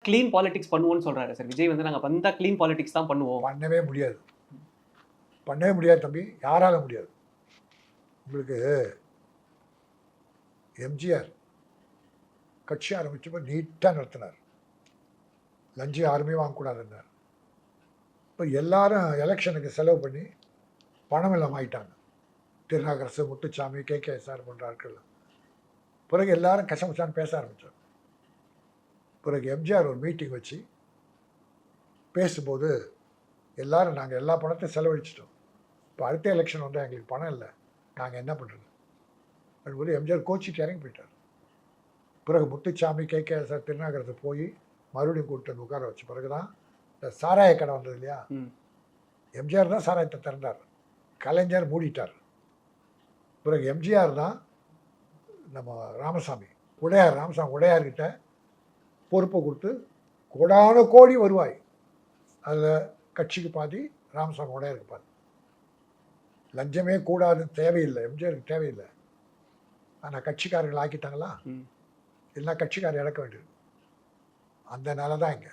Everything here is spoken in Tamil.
கிளீன் பாலிடிக்ஸ் பண்ணுவோம்னு சொல்றாரு சார். விஜய் வந்து நாங்க வந்தா கிளீன் பாலிடிக்ஸ் தான் பண்ணுவோம். பண்ணவே முடியாது. பண்ணவே முடியாது தம்பி. யாரால முடியாது? உங்களுக்கு எம்ஜிஆர் கட்சி ஆரம்பிச்சப்போ நீட்டாக நடத்தினார். லஞ்சம் யாருமே வாங்கக்கூடாதுன்னார். இப்போ எல்லாரும் எலெக்ஷனுக்கு செலவு பண்ணி பணம் எல்லாம் ஆயிட்டாங்க. திருநாகரசு, முத்துச்சாமி, KKSR போன்ற ஆட்கள். பிறகு எல்லாரும் கசமசான்னு பேச ஆரம்பித்தார். பிறகு எம்ஜிஆர் ஒரு மீட்டிங் வச்சு பேசும்போது எல்லாரும் நாங்கள் எல்லா பணத்தையும் செலவழிச்சிட்டோம், இப்போ அடுத்த எலெக்ஷன் வந்தால் எங்களுக்கு பணம் இல்லை, நாங்கள் என்ன பண்ணுறது அப்படின்போது எம்ஜிஆர் கோச்சிட்டு இறங்கி போயிட்டார். பிறகு முத்துச்சாமி, KKSR, திருநாகரசு போய் மறுபடியும் கூப்பிட்டு உட்கார வச்ச பிறகு தான் இந்த சாராய கடை வந்தது இல்லையா. எம்ஜிஆர் தான் சாராயத்தை திறந்தார், கலைஞர் மூடிட்டார். பிறகு எம்ஜிஆர் தான் நம்ம ராமசாமி உடையார்கிட்ட பொறுப்பை கொடுத்து கோடான கோடி வருவாய், அதில் கட்சிக்கு பாதி, ராமசாமி உடையாருக்கு பாதி. லஞ்சமே கூடாதுன்னு தேவையில்லை, எம்ஜிஆருக்கு தேவையில்லை. ஆனால் கட்சிக்காரர்கள் ஆக்கிட்டாங்களா, இல்லைன்னா கட்சிக்காரர் இழக்க வேண்டியது. அந்த நிலை தான் இங்கே.